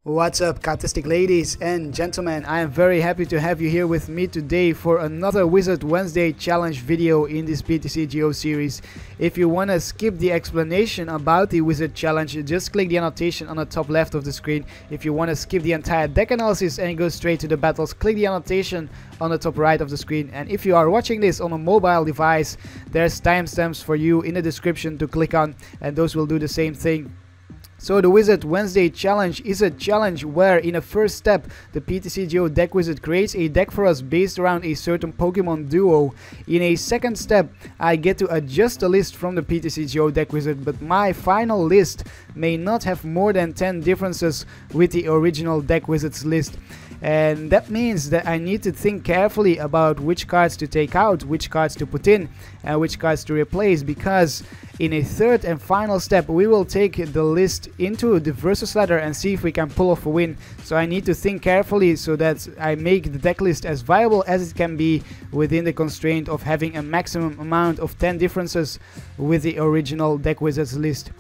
What's up, captastic ladies and gentlemen? I am very happy to have you here with me today for another Wizard Wednesday challenge video in this PTCGO series. If you want to skip the explanation about the Wizard challenge, just click the annotation on the top left of the screen. If you want to skip the entire deck analysis and go straight to the battles, click the annotation on the top right of the screen. And if you are watching this on a mobile device, there's timestamps for you in the description to click on, and those will do the same thing. So the Wizard Wednesday challenge is a challenge where in a first step the PTCGO deck wizard creates a deck for us based around a certain Pokemon duo. In a second step I get to adjust the list from the PTCGO deck wizard, but my final list may not have more than 10 differences with the original deck wizard's list. And that means that I need to think carefully about which cards to take out, which cards to put in, and which cards to replace, because in a third and final step we will take the list into the versus ladder and see if we can pull off a win. So I need to think carefully so that I make the deck list as viable as it can be within the constraint of having a maximum amount of 10 differences with the original deck wizard's list.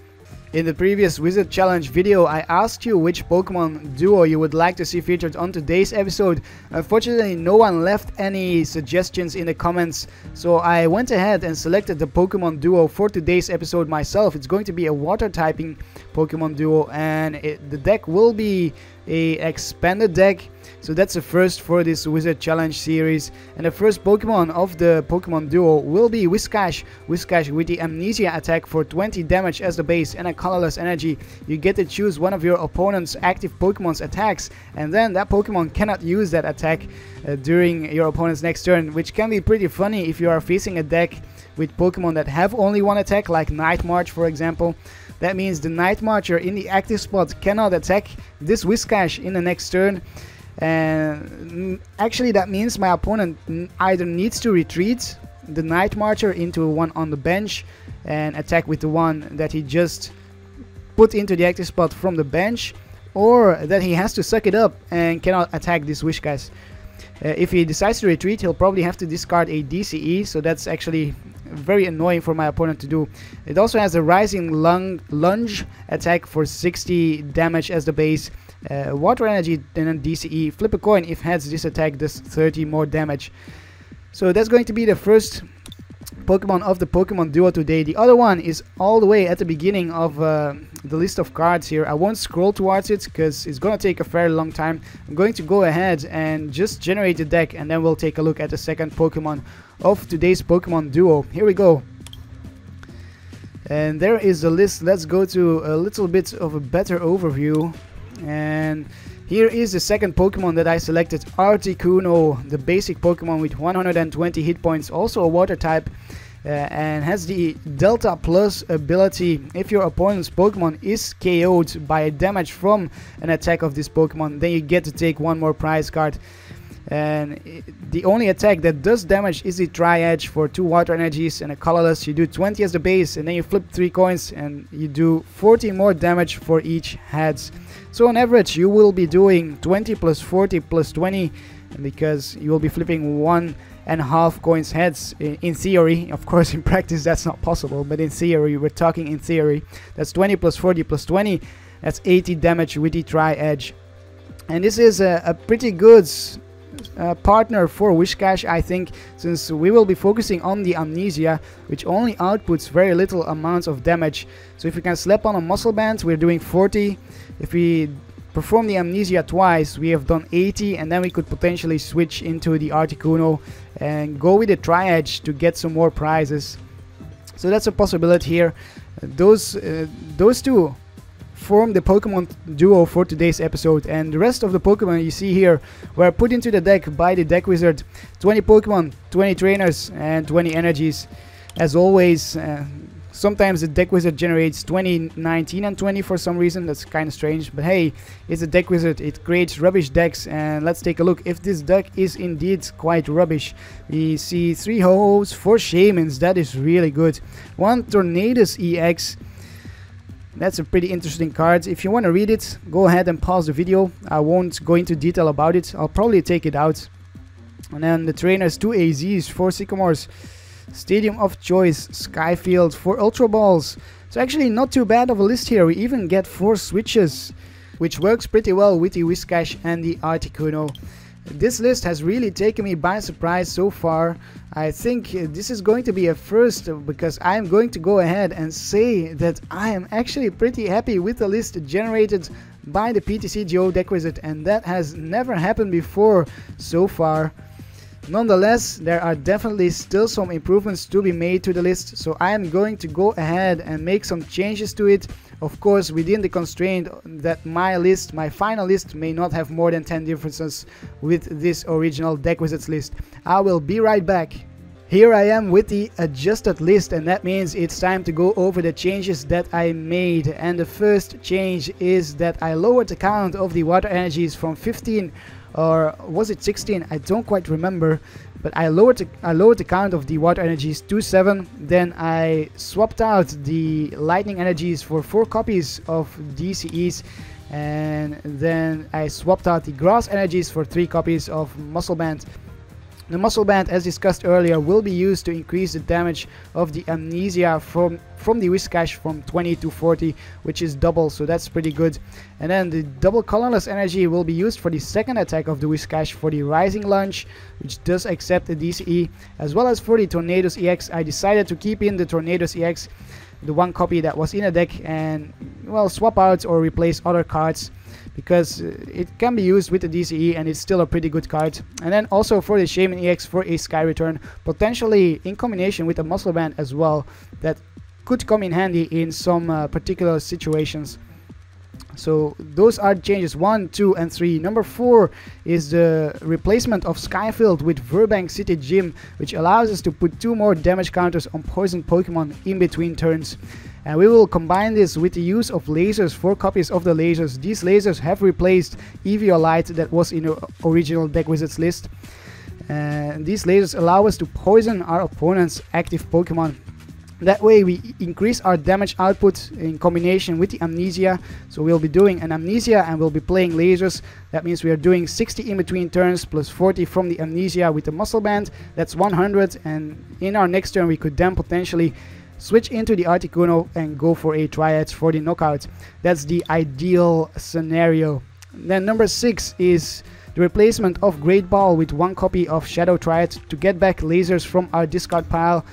In the previous Wizard Challenge video, I asked you which Pokemon duo you would like to see featured on today's episode. Unfortunately, no one left any suggestions in the comments, so I went ahead and selected the Pokemon duo for today's episode myself. It's going to be a water typing Pokemon duo, and the deck will be a expanded deck. So that's the first for this Wizard Challenge series. And the first Pokemon of the Pokemon duo will be Whiscash. Whiscash with the Amnesia attack for 20 damage as the base and a colorless energy. You get to choose one of your opponent's active Pokemon's attacks, and then that Pokemon cannot use that attack during your opponent's next turn, which can be pretty funny if you are facing a deck with Pokemon that have only one attack, like Night March for example. That means the Night Marcher in the active spot cannot attack this Whiscash in the next turn. And actually that means my opponent either needs to retreat the Night Marcher into one on the bench and attack with the one that he just put into the active spot from the bench, or that he has to suck it up and cannot attack this Whiscash. If he decides to retreat, he'll probably have to discard a DCE, so that's actually very annoying for my opponent to do. It also has a Rising Lunge attack for 60 damage as the base, water energy and a DCE. Flip a coin, if heads this attack does 30 more damage. So that's going to be the first Pokemon of the Pokemon duo today. The other one is all the way at the beginning of the list of cards here. I won't scroll towards it because it's gonna take a very long time. I'm going to go ahead and just generate the deck, and then we'll take a look at the second Pokemon of today's Pokemon duo. Here we go. And there is the list. Let's go to a little bit of a better overview. And here is the second Pokemon that I selected, Articuno, the basic Pokemon with 120 hit points, also a water type, and has the Delta Plus ability. If your opponent's Pokemon is KO'd by a damage from an attack of this Pokemon, then you get to take one more prize card. And the only attack that does damage is the Tri-Edge for 2 water energies and a colorless. You do 20 as the base, and then you flip 3 coins and you do 40 more damage for each heads. So on average you will be doing 20 plus 40 plus 20, because you will be flipping 1.5 coins heads in theory. Of course in practice that's not possible, but in theory, we're talking in theory. That's 20 plus 40 plus 20, that's 80 damage with the Tri-Edge. And this is a pretty good partner for Whiscash, I think, since we will be focusing on the Amnesia, which only outputs very little amounts of damage. So if we can slap on a Muscle Band, we're doing 40. If we perform the Amnesia twice, we have done 80, and then we could potentially switch into the Articuno and go with the Tri-Edge to get some more prizes. So that's a possibility here. Those two form the Pokemon duo for today's episode, and the rest of the Pokemon you see here were put into the deck by the deck wizard. 20 Pokemon, 20 trainers, and 20 energies. As always, sometimes the deck wizard generates 20, 19, and 20 for some reason. That's kind of strange, but hey, it's a deck wizard. It creates rubbish decks, and let's take a look if this deck is indeed quite rubbish. We see 3 Ho-Ohs, 4 Shamans. That is really good. 1 Tornadus EX. That's a pretty interesting card. If you want to read it, go ahead and pause the video. I won't go into detail about it. I'll probably take it out. And then the trainers, 2 AZs, 4 Sycamores, Stadium of Choice, Skyfield, 4 Ultra Balls. So actually not too bad of a list here. We even get 4 switches. which works pretty well with the Whiscash and the Articuno. This list has really taken me by surprise so far. I think this is going to be a first, because I'm going to go ahead and say that I am actually pretty happy with the list generated by the PTCGO deck wizard, and that has never happened before so far. Nonetheless, there are definitely still some improvements to be made to the list, so I am going to go ahead and make some changes to it. Of course, within the constraint that my final list may not have more than 10 differences with this original deck wizards list. I will be right back. Here I am with the adjusted list, and that means it's time to go over the changes that I made. And the first change is that I lowered the count of the water energies from 15, or was it 16? I don't quite remember. But I lowered the count of the water energies to 7. Then I swapped out the lightning energies for 4 copies of DCEs. And then I swapped out the grass energies for 3 copies of muscle band. The muscle band, as discussed earlier, will be used to increase the damage of the amnesia from the Whiscash from 20 to 40, which is double, so that's pretty good. And then the double colorless energy will be used for the second attack of the Whiscash for the rising lunge, which does accept the DCE, as well as for the Tornadoes EX. I decided to keep in the Tornadoes EX, the 1 copy that was in a deck, and well, swap out or replace other cards, because it can be used with the DCE and it's still a pretty good card. And then also for the Shaman EX for a Sky Return, potentially in combination with a Muscle Band as well, that could come in handy in some particular situations. So those are changes 1, 2 and 3. Number 4 is the replacement of Skyfield with Verbank City Gym, which allows us to put 2 more damage counters on poison Pokemon in between turns. And we will combine this with the use of lasers, 4 copies of the lasers. These lasers have replaced Eevee Light that was in the original deck wizards list. And these lasers allow us to poison our opponent's active Pokemon. That way we increase our damage output in combination with the amnesia. So we'll be doing an amnesia and we'll be playing lasers. That means we are doing 60 in between turns plus 40 from the amnesia with the muscle band. That's 100, and in our next turn we could then potentially switch into the Articuno and go for a Triad for the knockout. That's the ideal scenario. Then number 6 is the replacement of Great Ball with 1 copy of Shadow Triad to get back lasers from our discard pile.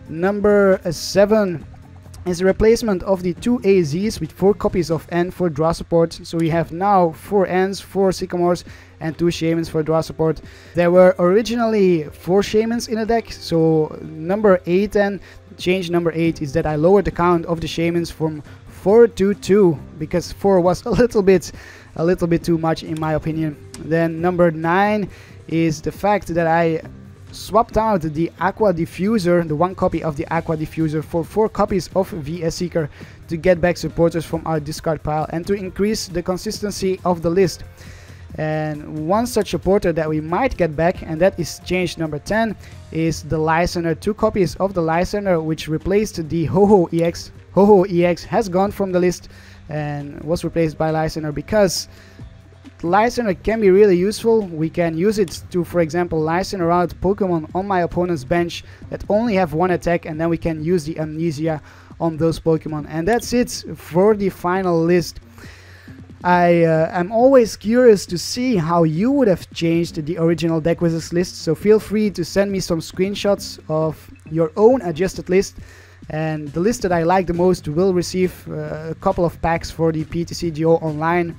Number 7 is the replacement of the 2 AZs with 4 copies of N for draw support. So we have now 4 Ns, 4 Sycamores and 2 Shamans for draw support. There were originally 4 Shamans in the deck, so number 8 and change number 8 is that I lowered the count of the Shamans from 4 to 2, because 4 was a little bit too much in my opinion. Then number 9 is the fact that I swapped out the Aqua Diffuser, the 1 copy of the Aqua Diffuser, for 4 copies of VS Seeker to get back supporters from our discard pile and to increase the consistency of the list. And one such supporter that we might get back, and that is change number 10, is the Lysander. 2 copies of the Lysander, which replaced the Ho-Ho EX. Ho-Ho EX has gone from the list and was replaced by Lysander because Lysander can be really useful. We can use it to, for example, Lysander out Pokemon on my opponent's bench that only have 1 attack, and then we can use the amnesia on those Pokemon. And that's it for the final list. I am always curious to see how you would have changed the original deck wizards list, so feel free to send me some screenshots of your own adjusted list, and the list that I like the most will receive a couple of packs for the PTCGO online.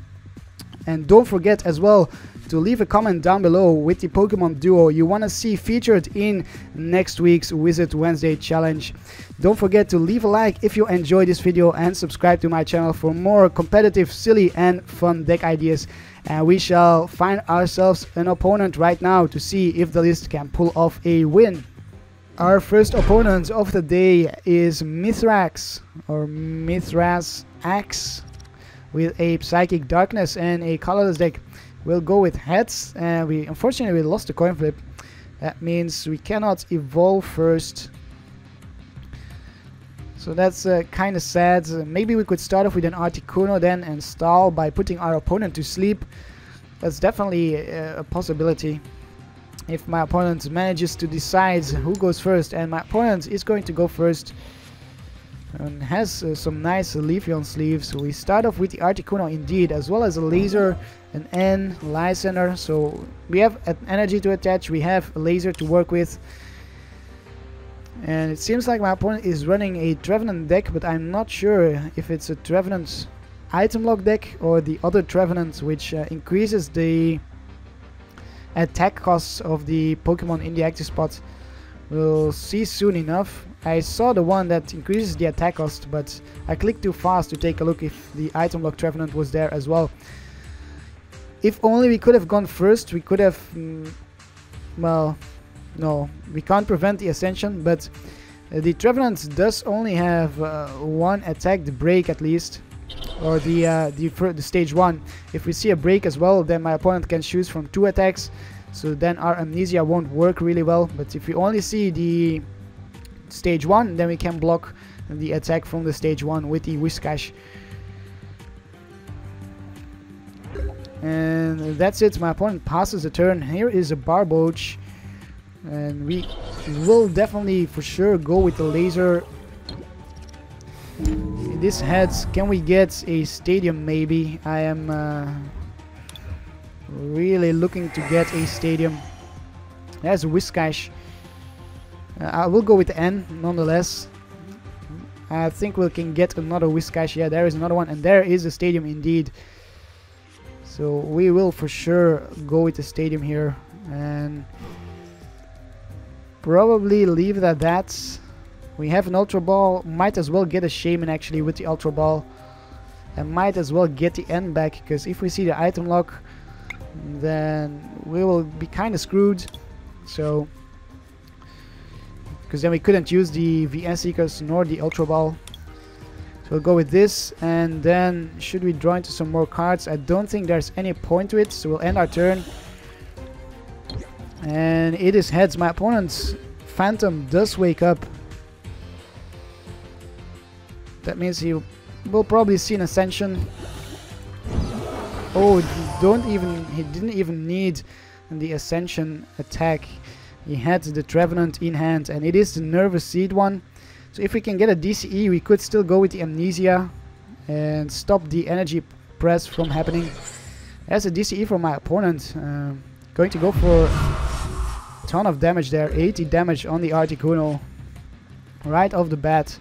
And don't forget as well to leave a comment down below with the Pokemon duo you want to see featured in next week's Wizard Wednesday challenge. Don't forget to leave a like if you enjoyed this video and subscribe to my channel for more competitive, silly and fun deck ideas. And we shall find ourselves an opponent right now to see if the list can pull off a win. Our first opponent of the day is Mithrax, or Mithras Axe, with a Psychic Darkness and a colorless deck. We'll go with heads, and unfortunately we lost the coin flip. That means we cannot evolve first. So that's kind of sad. Maybe we could start off with an Articuno then and stall by putting our opponent to sleep. That's definitely a possibility. If my opponent manages to decide who goes first, and my opponent is going to go first. and has some nice Leafeon sleeves. We start off with the Articuno indeed, as well as a laser, an N, Lysander. So we have an energy to attach, we have a laser to work with. And it seems like my opponent is running a Trevenant deck, but I'm not sure if it's a Trevenant item lock deck or the other Trevenant, which increases the attack costs of the Pokemon in the active spot. We'll see soon enough. I saw the one that increases the attack cost, but I clicked too fast to take a look if the item lock Trevenant was there as well. If only we could have gone first, we could have... well, no, we can't prevent the Ascension, but the Trevenant does only have one attack, the break at least, or the stage 1. If we see a break as well, then my opponent can choose from 2 attacks, so then our Amnesia won't work really well. But if we only see the stage 1, then we can block the attack from the stage 1 with the Whiscash. And that's it, my opponent passes the turn. Here is a Barboach, and we will definitely for sure go with the laser. In this heads, can we get a stadium maybe? I am really looking to get a stadium. There's a Whiscash. I will go with the N nonetheless. I think we can get another Whiscash. Yeah, there is another one, and there is a stadium indeed. So we will for sure go with the stadium here and probably leave it at that. We have an Ultra Ball, might as well get a Shaman actually with the Ultra Ball, and might as well get the N back, because if we see the item lock, then we will be kind of screwed. So, because then we couldn't use the VS Seekers nor the Ultra Ball. So we'll go with this, and then should we draw into some more cards? I don't think there's any point to it, so we'll end our turn. And it is heads. My opponent's Phantom does wake up. That means he will probably see an Ascension. Oh, he didn't even need the Ascension attack. He had the Trevenant in hand, and it is the Nervous Seed one. So if we can get a DCE, we could still go with the Amnesia and stop the energy press from happening. There's a DCE from my opponent. Going to go for a ton of damage there. 80 damage on the Articuno right off the bat.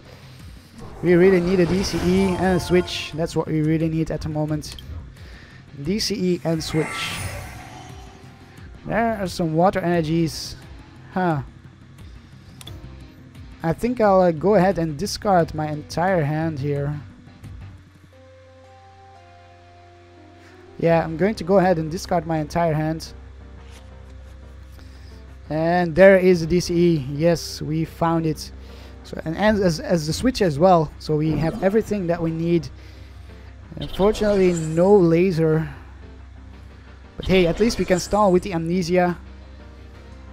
We really need a DCE and a switch. That's what we really need at the moment. DCE and switch. There are some water energies. Huh. I think I'll go ahead and discard my entire hand here. Yeah, I'm going to go ahead and discard my entire hand. And there is a DCE. Yes, we found it. So, and as the switch as well. So we have everything that we need. Unfortunately, no laser. But hey, at least we can stall with the Amnesia.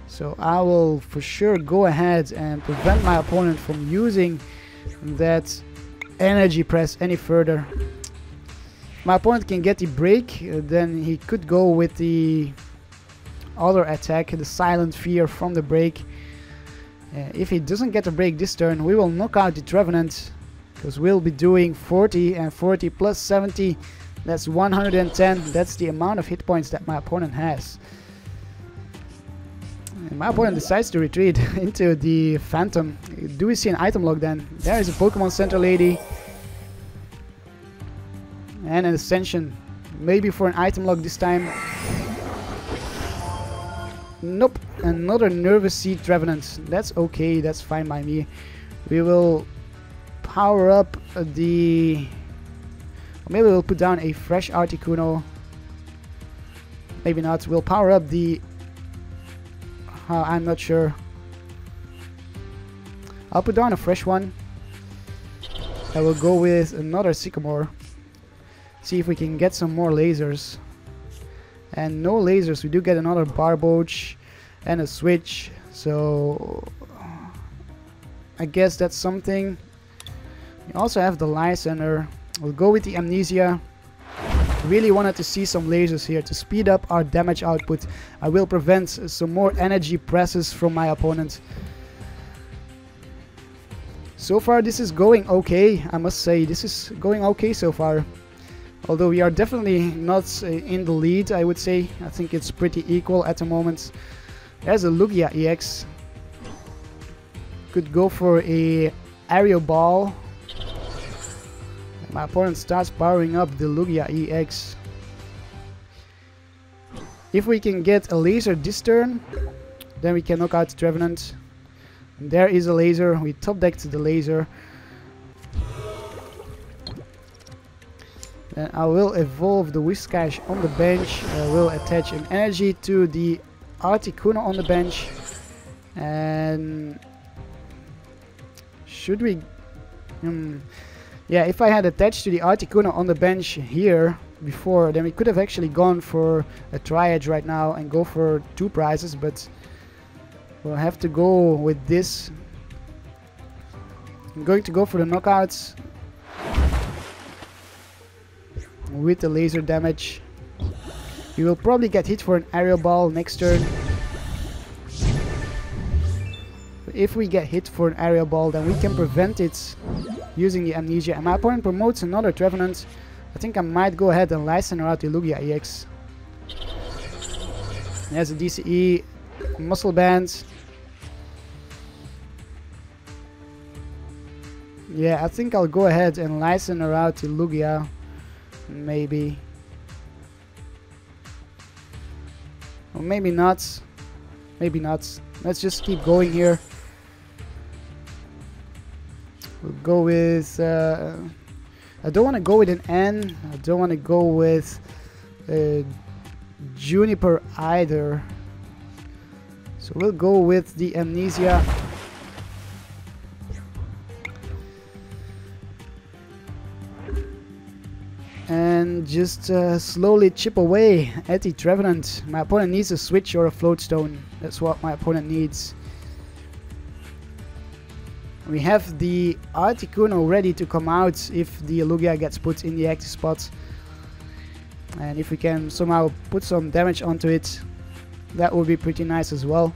So I will for sure go ahead and prevent my opponent from using that energy press any further. My opponent can get the break, then he could go with the other attack, the Silent Fear from the break. If he doesn't get a break this turn, we will knock out the Trevenant, because we'll be doing 40 and 40 plus 70. That's 110. That's the amount of hit points that my opponent has. And my opponent decides to retreat into the Phantom. Do we see an item lock then? There is a Pokemon Center Lady. And an Ascension. Maybe for an item lock this time. Nope. Another Nervous Seed Trevenant. That's okay. That's fine by me. We will power up the... Maybe we'll put down a fresh Articuno. Maybe not. We'll power up the... I'm not sure. I'll put down a fresh one. I will go with another Sycamore. See if we can get some more lasers. And no lasers. We do get another Barboach and a switch. So I guess that's something. We also have the Lysander. We'll go with the Amnesia. Really wanted to see some lasers here to speed up our damage output. I will prevent some more energy presses from my opponent. So far this is going okay, I must say. This is going okay so far. Although we are definitely not in the lead, I would say. I think it's pretty equal at the moment. There's a Lugia EX. Could go for a aerial ball. My opponent starts powering up the Lugia EX. If we can get a laser this turn, then we can knock out the Trevenant. And there is a laser. We top decked the laser. Then I will evolve the Whiscash on the bench. I will attach an energy to the Articuno on the bench. And should we... yeah, if I had attached to the Articuno on the bench here before, then we could have actually gone for a Triad right now and go for 2 prizes, but we'll have to go with this. I'm going to go for the knockouts with the laser damage. We will probably get hit for an aerial ball next turn. But if we get hit for an aerial ball, then we can prevent it using the Amnesia. And my opponent promotes another Trevenant. I think I might go ahead and license out the Lugia EX. There's a DCE muscle band. Yeah, I think I'll go ahead and license her out to Lugia. Maybe. Or maybe not. Maybe not. Let's just keep going here. We'll go with... I don't want to go with an N. I don't want to go with Juniper either. So we'll go with the Amnesia. And just slowly chip away at the Trevenant. My opponent needs a switch or a float stone. That's what my opponent needs. We have the Articuno ready to come out if the Lugia gets put in the active spot. And if we can somehow put some damage onto it, that would be pretty nice as well.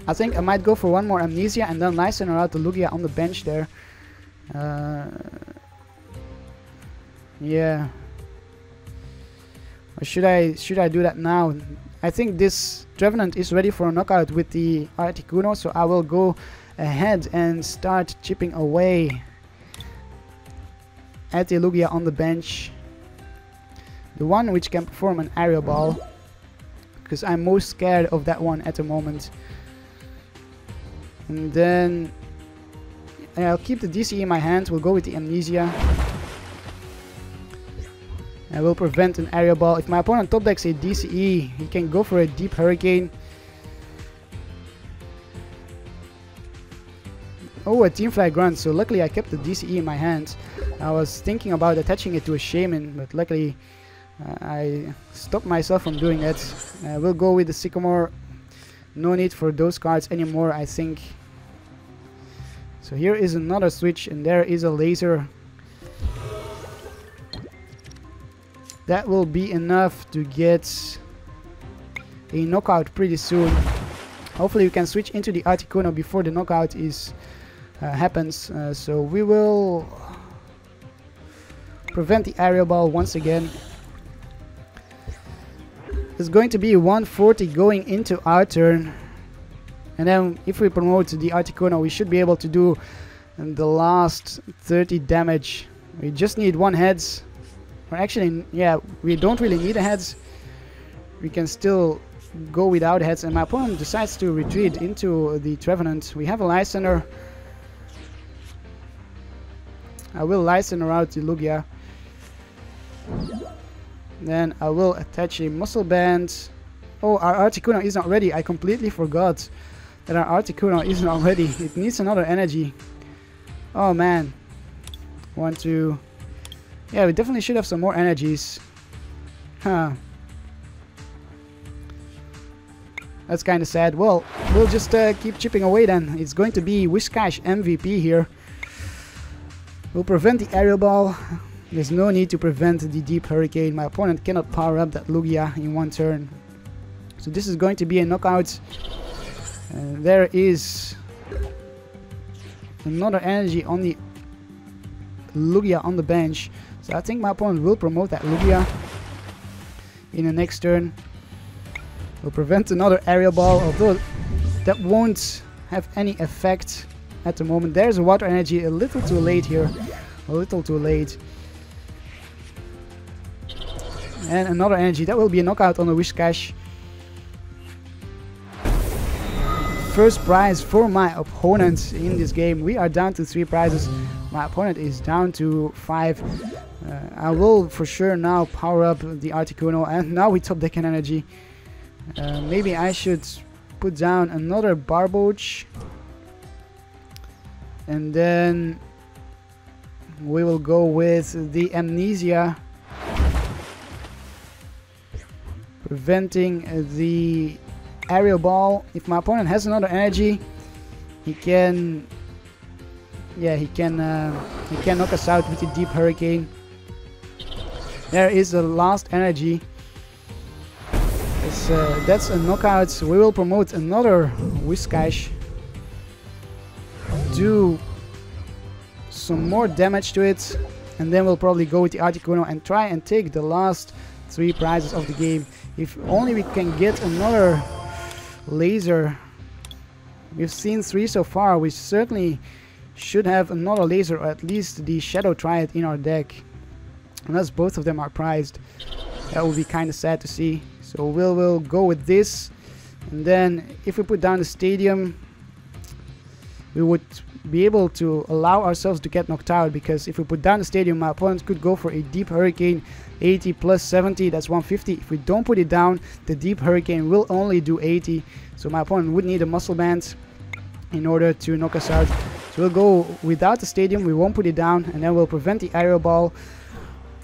I think I might go for one more Amnesia and then license out the Lugia on the bench there. Yeah. Or should I do that now? I think this Trevenant is ready for a knockout with the Articuno, so I will go ahead and start chipping away at the Lugia on the bench. The one which can perform an aerial ball, because I'm most scared of that one at the moment. And then I'll keep the DC in my hand. We'll go with the Amnesia. I will prevent an aerial ball. If my opponent top decks a DCE, he can go for a Deep Hurricane. Oh, a Team Fly Grunt. So luckily I kept the DCE in my hand. I was thinking about attaching it to a Shaman, but luckily I stopped myself from doing that. We'll go with the Sycamore. No need for those cards anymore, I think. So here is another switch, and there is a laser. That will be enough to get a knockout pretty soon. Hopefully we can switch into the Articuno before the knockout is happens. So we will prevent the aerial ball once again. It's going to be 140 going into our turn. And then if we promote the Articuno, we should be able to do the last 30 damage. We just need one heads. Or actually, yeah, we don't really need a heads. We can still go without heads. And my opponent decides to retreat into the Trevenant. We have a Lysander. I will Lysander out the Lugia. Then I will attach a muscle band. Oh, our Articuno is not ready. I completely forgot that our Articuno is not ready. It needs another energy. Oh man. 1, 2. Yeah, we definitely should have some more energies. Huh. That's kind of sad. Well, we'll just keep chipping away then. It's going to be Whiscash MVP here. We'll prevent the aerial ball. There's no need to prevent the Deep Hurricane. My opponent cannot power up that Lugia in one turn. So this is going to be a knockout. There is another energy on the Lugia on the bench. So I think my opponent will promote that Lugia in the next turn. Will prevent another aerial ball, although that won't have any effect at the moment. There's a water energy, a little too late here. A little too late. And another energy. That will be a knockout on the Whiscash. First prize for my opponent in this game. We are down to 3 prizes. My opponent is down to 5. I will for sure now power up the Articuno, and now we top deck an energy. Maybe I should put down another Barboach, and then we will go with the Amnesia, preventing the aerial ball. If my opponent has another energy, he can knock us out with the Deep Hurricane. There is the last energy. That's a knockout. We will promote another Whiscash, do some more damage to it, and then we'll probably go with the Articuno and try and take the last 3 prizes of the game. If only we can get another laser. We've seen 3 so far. We certainly should have another laser, or at least the Shadow Triad in our deck. Unless both of them are prized, that would be kind of sad to see. So we'll go with this, and then if we put down the stadium, we would be able to allow ourselves to get knocked out, because if we put down the stadium, my opponent could go for a Deep Hurricane. 80 plus 70, that's 150. If we don't put it down, the Deep Hurricane will only do 80, so my opponent would need a Muscle Band in order to knock us out. So we'll go without the stadium, we won't put it down, and then we'll prevent the aerial ball,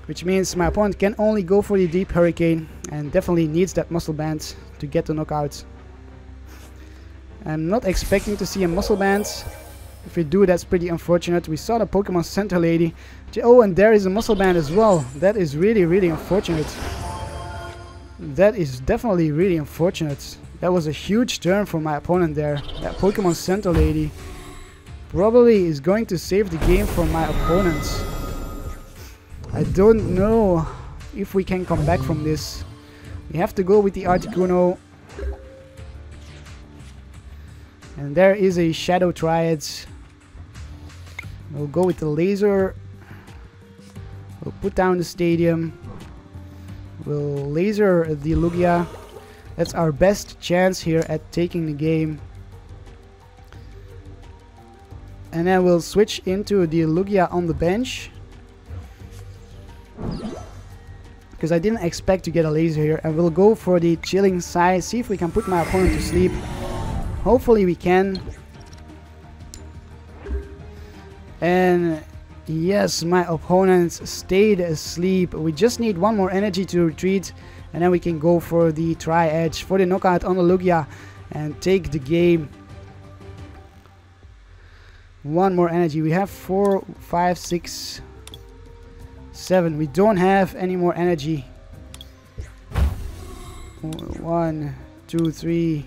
which means my opponent can only go for the Deep Hurricane and definitely needs that Muscle Band to get the knockout. I'm not expecting to see a Muscle Band. If we do, that's pretty unfortunate. We saw the Pokemon Center Lady. Oh, and there is a Muscle Band as well. That is really, really unfortunate. That is definitely really unfortunate. That was a huge turn for my opponent there. That Pokemon Center Lady probably is going to save the game for my opponent. I don't know if we can come back from this. We have to go with the Articuno. And there is a Shadow Triad. We'll go with the laser. We'll put down the stadium. We'll laser the Lugia. That's our best chance here at taking the game. And then we'll switch into the Lugia on the bench, because I didn't expect to get a laser here. And we'll go for the Chilling Sigh, see if we can put my opponent to sleep. Hopefully we can. And yes, my opponent stayed asleep. We just need 1 more energy to retreat, and then we can go for the Tri-Edge for the knockout on the Lugia and take the game. 1 more energy. We have 4, 5, 6, 7. We don't have any more energy. 1, 2, 3.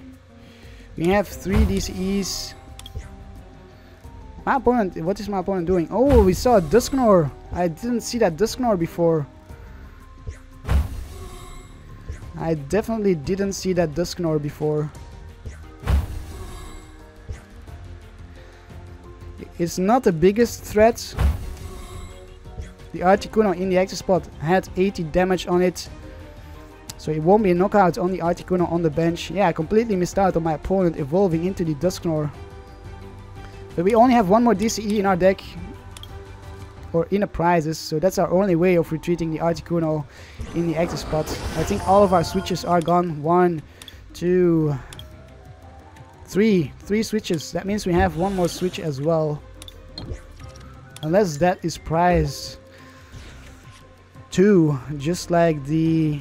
We have 3 DCEs. My opponent, what is my opponent doing? Oh, we saw a Dusknoir. I didn't see that Dusknoir before. I definitely didn't see that Dusknoir before. It's not the biggest threat. The Articuno in the active spot had 80 damage on it, so it won't be a knockout on the Articuno on the bench. Yeah, I completely missed out on my opponent evolving into the Dusknoir. But we only have 1 more DCE in our deck, or in the prizes, so that's our only way of retreating the Articuno in the active spot. I think all of our switches are gone. 1, 2, 3. 3 switches. That means we have 1 more switch as well. Unless that is prize 2, just like the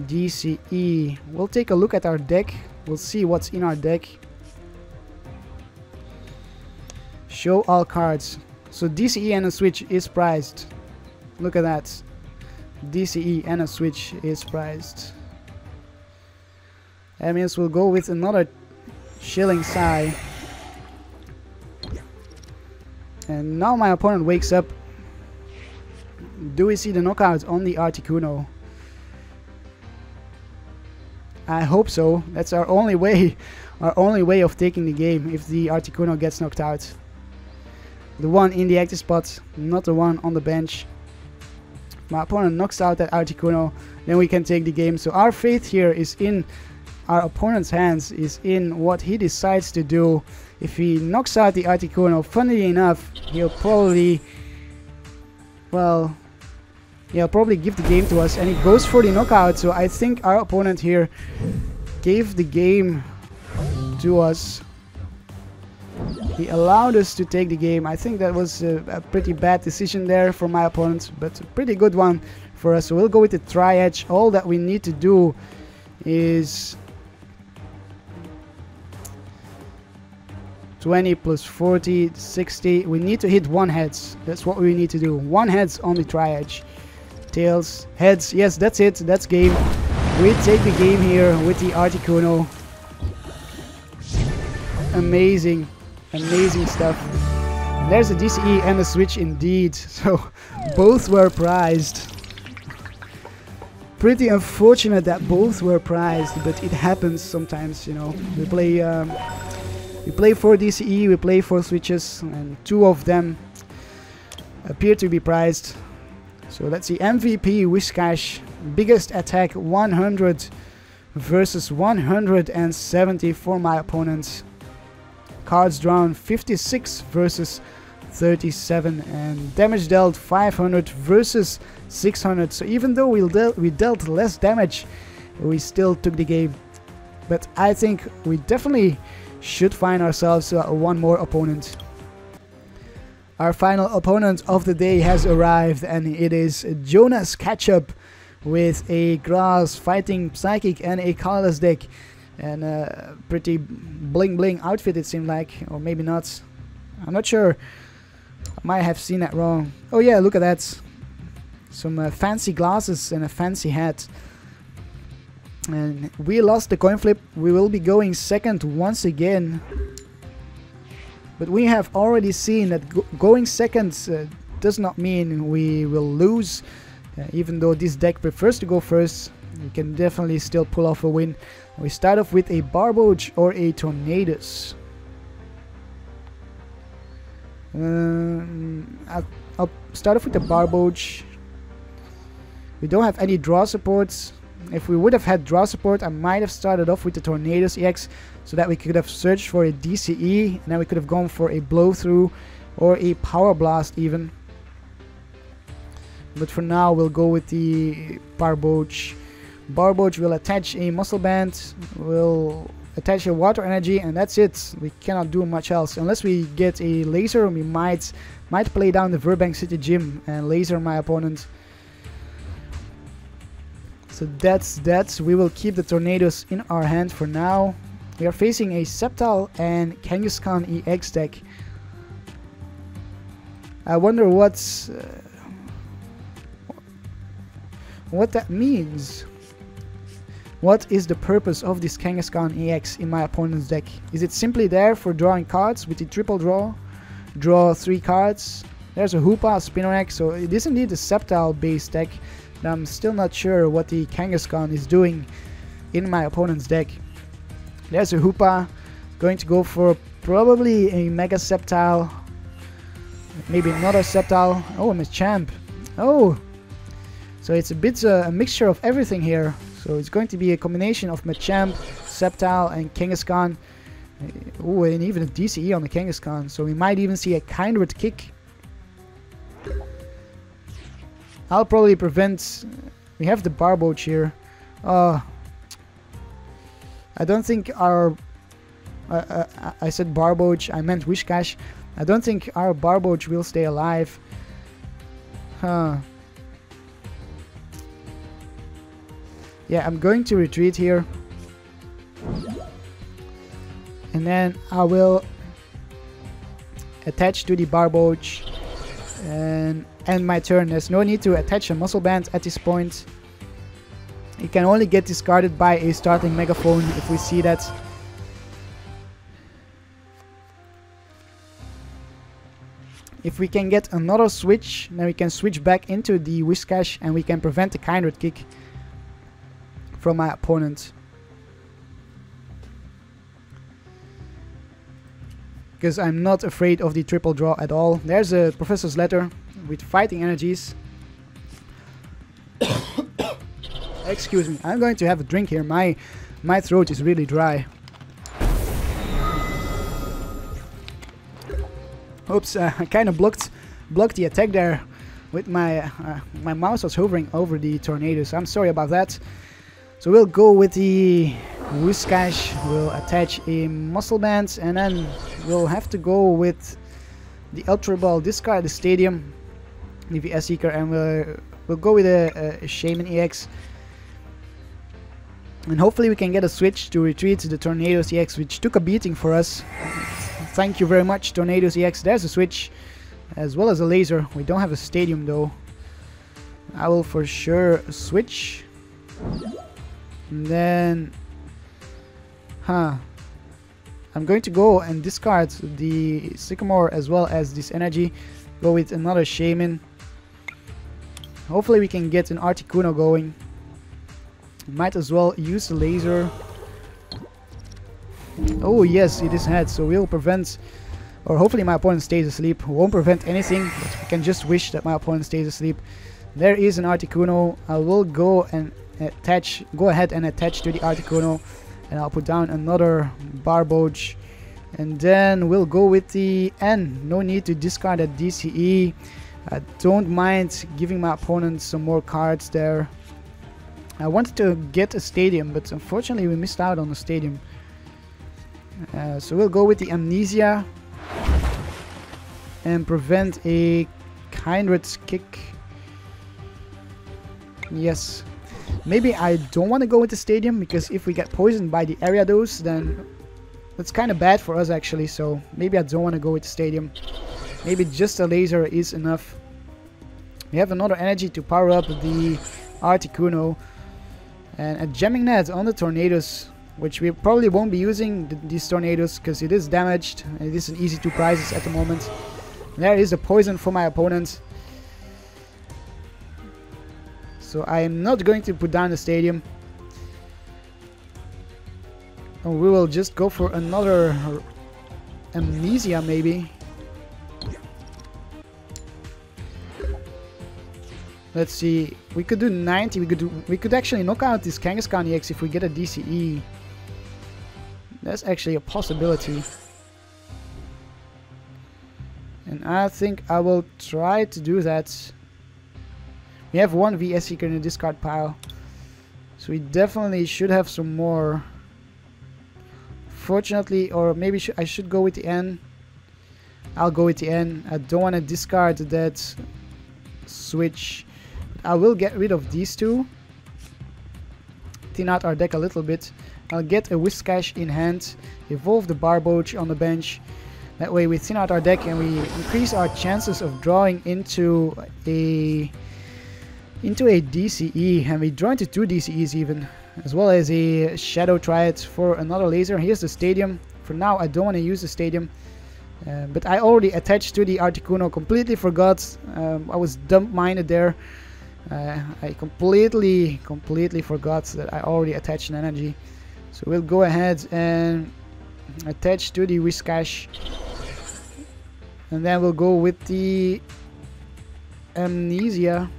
DCE. We'll take a look at our deck. We'll see what's in our deck. Show all cards. So DCE and a switch is prized. Look at that. DCE and a switch is prized. That means we'll go with another Chilling Sigh. And now my opponent wakes up. Do we see the knockout on the Articuno? I hope so. That's our only way of taking the game, if the Articuno gets knocked out. The one in the active spot, not the one on the bench. My opponent knocks out that Articuno, then we can take the game. So our fate here is in our opponent's hands, is in what he decides to do. If he knocks out the Articuno, funnily enough, he'll probably, well, he'll probably give the game to us, and he goes for the knockout. So I think our opponent here gave the game to us. He allowed us to take the game. I think that was a pretty bad decision there for my opponent, but a pretty good one for us. So we'll go with the Tri-Edge. All that we need to do is 20 plus 40, 60. We need to hit 1 heads. That's what we need to do. 1 heads on the Tri-Edge. Tails, heads. Yes, that's it. That's game. We take the game here with the Articuno. Amazing. Amazing stuff. There's a DCE and a switch indeed. So both were prized. Pretty unfortunate that both were prized, but it happens sometimes, you know. We play 4 DCE, we play 4 switches, and 2 of them appear to be prized. So let's see, MVP Whiscash, biggest attack 100 versus 170 for my opponent. Cards drawn 56 versus 37, and damage dealt 500 versus 600. So even though we dealt less damage, we still took the game. But I think we definitely should find ourselves one more opponent. Our final opponent of the day has arrived, and it is Jonas Ketchup with a Grass, Fighting, Psychic and a colorless deck. And a pretty bling bling outfit it seemed like, or maybe not. I'm not sure. I might have seen that wrong. Oh yeah, look at that. Some fancy glasses and a fancy hat. And we lost the coin flip. We will be going second once again. But we have already seen that going second does not mean we will lose. Even though this deck prefers to go first, we can definitely still pull off a win. We start off with a Barboach or a Tornadus. I'll start off with the Barboach. We don't have any draw supports. If we would have had draw support, I might have started off with the Tornadus EX, so that we could have searched for a DCE, and then we could have gone for a blow through or a power blast even. But for now we'll go with the Barboach. Barboach will attach a muscle band, will attach a water energy, and that's it. We cannot do much else unless we get a laser. We might play down the Verbank City Gym and laser my opponent. So that's we will keep the Tornadoes in our hand for now. We are facing a Sceptile and Kangaskhan EX deck. I wonder what that means. What is the purpose of this Kangaskhan EX in my opponent's deck? Is it simply there for drawing cards with the triple draw? Draw 3 cards. There's a Hoopa, Spinarak, so it is indeed a Sceptile based deck. But I'm still not sure what the Kangaskhan is doing in my opponent's deck. There's a Hoopa, going to go for probably a Mega Sceptile. Maybe another Sceptile. Oh, I'm a champ. Oh! So it's a bit a mixture of everything here. So it's going to be a combination of Machamp, Sceptile and Kangaskhan. Oh, and even a DCE on the Kangaskhan. So we might even see a Kindred Kick. I'll probably prevent... We have the Barboach here. I don't think our... I said Barboach, I meant Whiscash. I don't think our Barboach will stay alive. Huh. Yeah, I'm going to retreat here. And then I will attach to the Barboach and end my turn. There's no need to attach a muscle band at this point. It can only get discarded by a starting megaphone if we see that. If we can get another switch, then we can switch back into the Whiscash and we can prevent the Kindred kick from my opponent. Because I'm not afraid of the triple draw at all. There's a Professor's Letter with fighting energies. Excuse me, I'm going to have a drink here. My throat is really dry. Oops, I kind of blocked the attack there with my mouse was hovering over the tornadoes. I'm sorry about that. So we'll go with the Whiscash. We'll attach a muscle band, and then we'll have to go with the Ultra Ball. Discard the Stadium, the VS Seeker, and we'll go with a Shaman EX. And hopefully we can get a switch to retreat the Tornadoes EX, which took a beating for us. Thank you very much, Tornadoes EX. There's a switch, as well as a laser. We don't have a Stadium though. I will for sure switch. And then... I'm going to go and discard the Sycamore as well as this energy. Go with another Shaman. Hopefully we can get an Articuno going. Might as well use the laser. Oh yes, it is head, so we'll prevent, or hopefully my opponent stays asleep. Won't prevent anything, but we can just wish that my opponent stays asleep. There is an Articuno. I will go ahead and attach to the Articuno, and I'll put down another Barboach. And then we'll go with the N. No need to discard that DCE. I don't mind giving my opponent some more cards there. I wanted to get a Stadium, but unfortunately we missed out on the Stadium. So we'll go with the Amnesia and prevent a Kindred kick. Yes. Maybe I don't want to go with the Stadium, because if we get poisoned by the Ariados, then that's kind of bad for us actually. So maybe I don't want to go with the Stadium. Maybe just a laser is enough. We have another energy to power up the Articuno. And a Jamming Net on the Tornadoes, which we probably won't be using these Tornadoes because it is damaged. It is an easy 2 prizes at the moment. There is a poison for my opponent. So I am not going to put down the Stadium. And we will just go for another Amnesia maybe. Let's see, we could do 90, we could actually knock out this Kangaskhan EX if we get a DCE. That's actually a possibility. And I think I will try to do that. We have one VS Seeker in the discard pile, so we definitely should have some more. Fortunately, or maybe I should go with the N. I'll go with the N. I don't want to discard that switch. I will get rid of these two. Thin out our deck a little bit. I'll get a Whiscash in hand. Evolve the Barboach on the bench. That way we thin out our deck and we increase our chances of drawing into a DCE. And we draw into 2 DCEs even. As well as a Shadow Triad for another laser. Here's the Stadium. For now I don't want to use the Stadium. But I already attached to the Articuno. Completely forgot. I was dumb-minded there. I completely forgot that I already attached an energy. So we'll go ahead and attach to the Whiscash. And then we'll go with the Amnesia.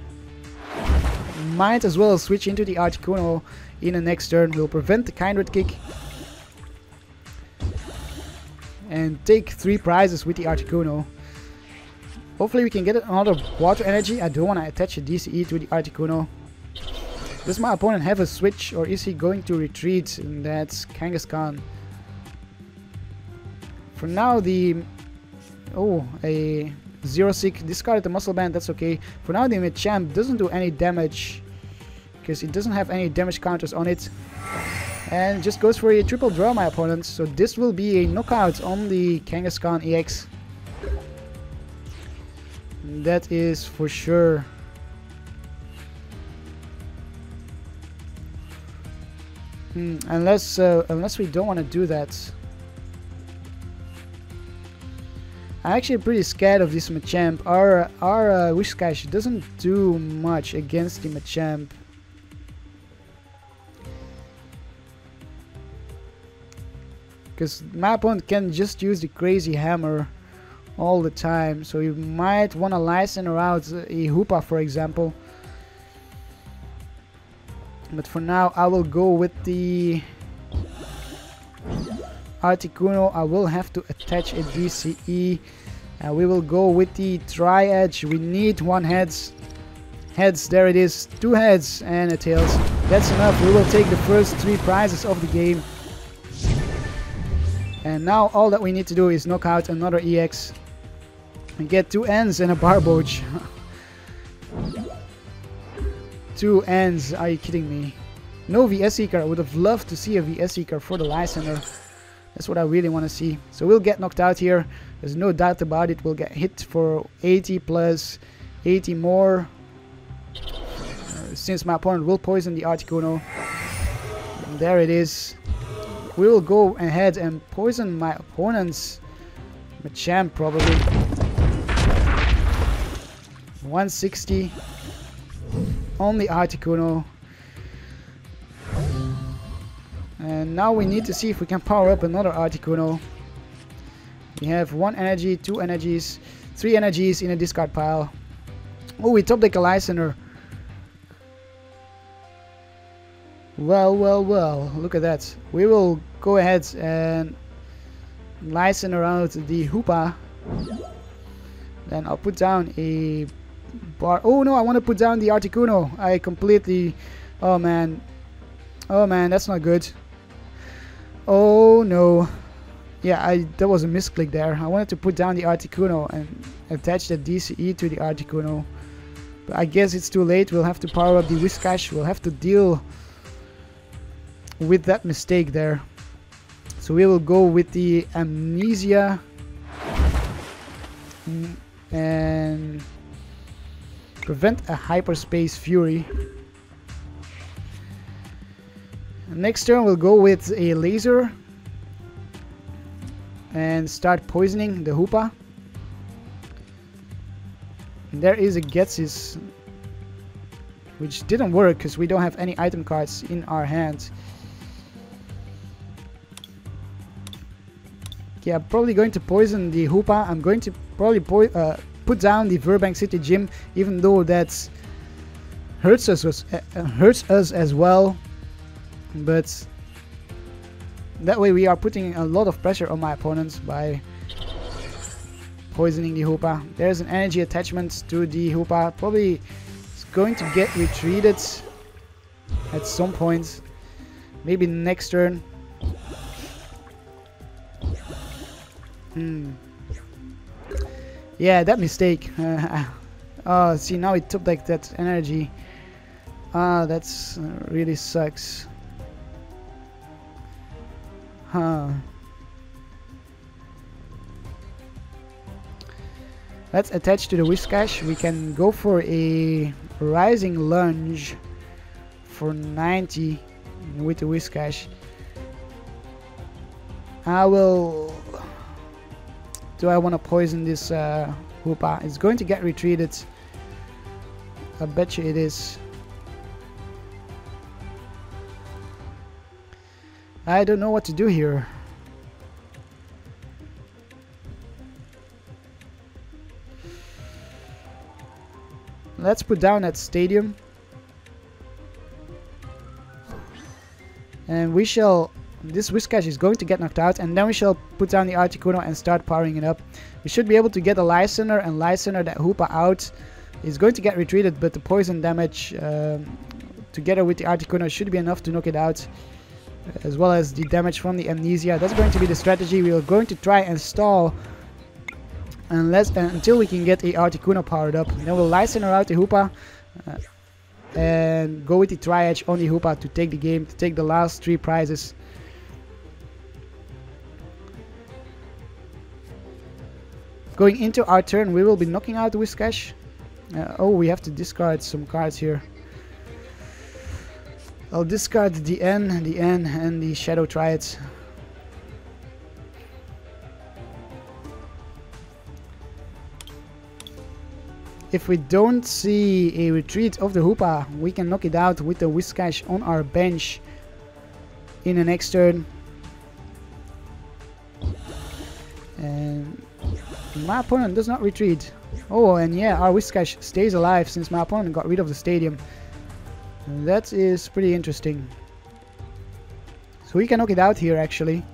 Might as well switch into the Articuno in the next turn. We'll prevent the Kindred kick. And take 3 prizes with the Articuno. Hopefully we can get another water energy. I don't want to attach a DCE to the Articuno. Does my opponent have a switch, or is he going to retreat? And that's Kangaskhan. For now a Zero Sick discarded the Muscle Band, that's okay. For now the Machamp doesn't do any damage because it doesn't have any damage counters on it. And just goes for a triple draw, my opponent. So this will be a knockout on the Kangaskhan EX. That is for sure. Unless we don't want to do that. I'm actually pretty scared of this Machamp. Our Whiscash doesn't do much against the Machamp. Because my opponent can just use the crazy hammer all the time. So you might want to license out a Hoopa, for example. But for now, I will go with the Articuno. I will have to attach a DCE. We will go with the Tri-Edge. We need one heads. Heads, there it is. 2 heads and a tails. That's enough. We will take the first 3 prizes of the game. And now all that we need to do is knock out another EX. And get 2 ends and a Barboach. 2 ends, are you kidding me? No VS Seeker. I would have loved to see a VS Seeker for the Lysander. That's what I really want to see. So we'll get knocked out here. There's no doubt about it. We'll get hit for 80 plus 80 more. Since my opponent will poison the Articuno. And there it is. We will go ahead and poison my opponent's Machamp probably. 160 on the Articuno. And now we need to see if we can power up another Articuno. We have 1 energy, 2 energies, 3 energies in a discard pile. Oh, we top deck a Lysander. Well, look at that. We will go ahead and Lysander out the Hoopa. Then I'll put down a bar. Oh no, I want to put down the Articuno. I completely... Oh man, that's not good. Oh no. Yeah, that was a misclick there. I wanted to put down the Articuno and attach the DCE to the Articuno. But I guess it's too late. We'll have to power up the Whiscash. We'll have to deal with that mistake there. So we will go with the Amnesia and prevent a Hyperspace Fury. Next turn we'll go with a Laser and start poisoning the Hoopa. And there is a Getsis, which didn't work because we don't have any item cards in our hand. Yeah, I'm probably going to poison the Hoopa. I'm going to probably put down the Burbank City Gym, even though that hurts us as well. But that way we are putting a lot of pressure on my opponents by poisoning the Hoopa. There's an energy attachment to the Hoopa. Probably it's going to get retreated at some point. Maybe next turn. Yeah, that mistake. Oh, see, now it took like that energy. That's really sucks. Let's attach to the Whiscash. We can go for a Rising Lunge for 90 with the Whiscash. Do I want to poison this Hoopa? It's going to get retreated. I bet you it is. I don't know what to do here. Let's put down that Stadium. And we shall... This Whiscash is going to get knocked out, and then we shall put down the Articuno and start powering it up. We should be able to get a Lysander and Lysander that Hoopa out. It's going to get retreated, but the poison damage together with the Articuno should be enough to knock it out. As well as the damage from the Amnesia. That's going to be the strategy. We are going to try and stall until we can get a Articuno powered up. Then we'll Lysander out the Hoopa and go with the Tri-Edge on the Hoopa to take the game, to take the last 3 prizes. Going into our turn, we will be knocking out the Whiscash. Oh, we have to discard some cards here. I'll discard the N, and the Shadow Triads. If we don't see a retreat of the Hoopa, we can knock it out with the Whiscash on our bench in the next turn. And my opponent does not retreat. Oh, and yeah, our Whiscash stays alive since my opponent got rid of the stadium. And that is pretty interesting. So we can knock it out here actually.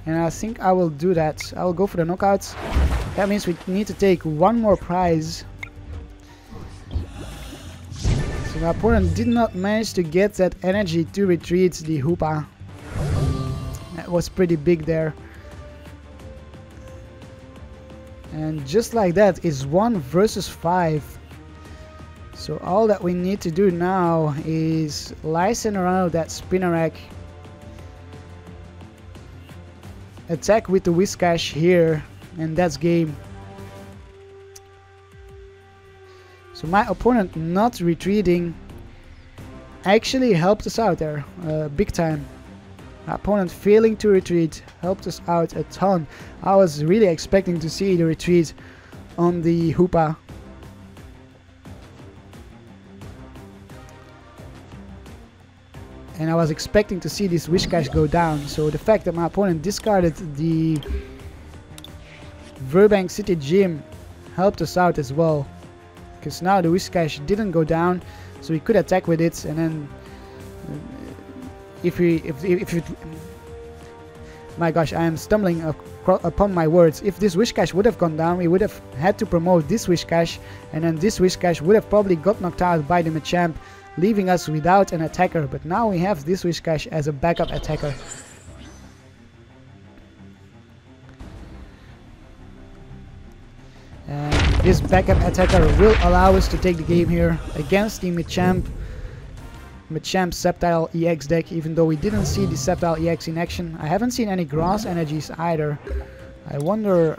And I think I will do that. I will go for the knockouts. That means we need to take one more prize. So my opponent did not manage to get that energy to retreat the Hoopa. That was pretty big there. And just like that is 1 versus 5. So all that we need to do now is Lysen around that Spinnerack. Attack with the Whiscash here. And that's game. So my opponent not retreating actually helped us out there big time. My opponent failing to retreat helped us out a ton. I was really expecting to see the retreat on the Hoopa. And I was expecting to see this Whiscash go down. So the fact that my opponent discarded the Verbank City Gym helped us out as well, because now the Whiscash didn't go down, so we could attack with it. And then if it, my gosh, I am stumbling upon my words. If this Whiscash would have gone down, we would have had to promote this Whiscash, and then this Whiscash would have probably got knocked out by the Machamp, leaving us without an attacker. But now we have this Whiscash as a backup attacker. And this backup attacker will allow us to take the game here against the Machamp Sceptile EX deck, even though we didn't see the Sceptile EX in action. I haven't seen any grass energies either. I wonder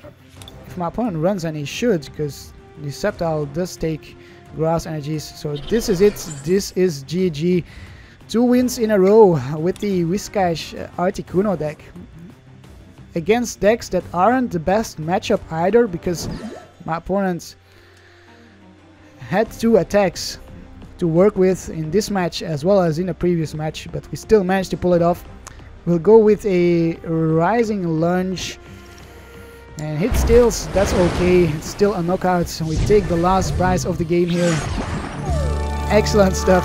if my opponent runs, and he should, because the Sceptile does take grass energies. So this is it. This is GG. 2 wins in a row with the Whiscash Articuno deck. Against decks that aren't the best matchup either, because my opponent had 2 attacks to work with in this match as well as in the previous match, but we still managed to pull it off. We'll go with a Rising Lunge and hit steals. That's okay. It's still a knockout, so we take the last prize of the game here. Excellent stuff.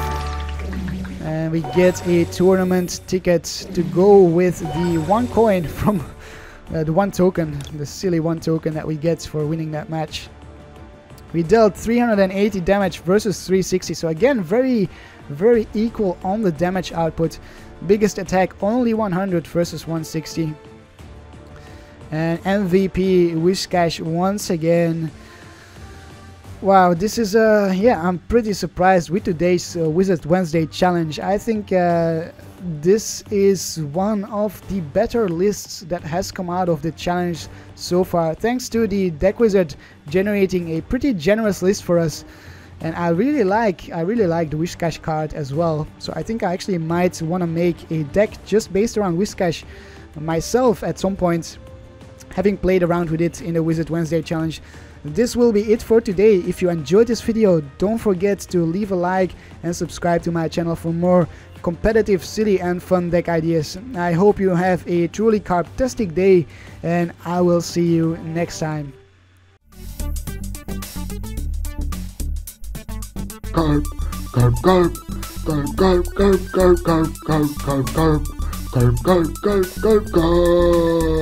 And we get a tournament ticket to go with the 1 coin from the 1 token, the silly 1 token that we get for winning that match. We dealt 380 damage versus 360, so again very equal on the damage output. Biggest attack only 100 versus 160. And MVP Whiscash once again. Wow, this is yeah, I'm pretty surprised with today's Wizard Wednesday challenge. I think this is one of the better lists that has come out of the challenge so far, thanks to the deck wizard generating a pretty generous list for us. And I really like the Whiscash card as well. So I think I actually might want to make a deck just based around Whiscash myself at some point, having played around with it in the Wizard Wednesday challenge. This will be it for today. If you enjoyed this video, don't forget to leave a like and subscribe to my channel for more competitive, silly and fun deck ideas. I hope you have a truly Karptastic day, and I will see you next time. Karp, Karp, Karp, Karp, Karp, Karp, Karp, Karp, Karp, Karp, Karp, Karp, Karp, Karp, Karp, Karp.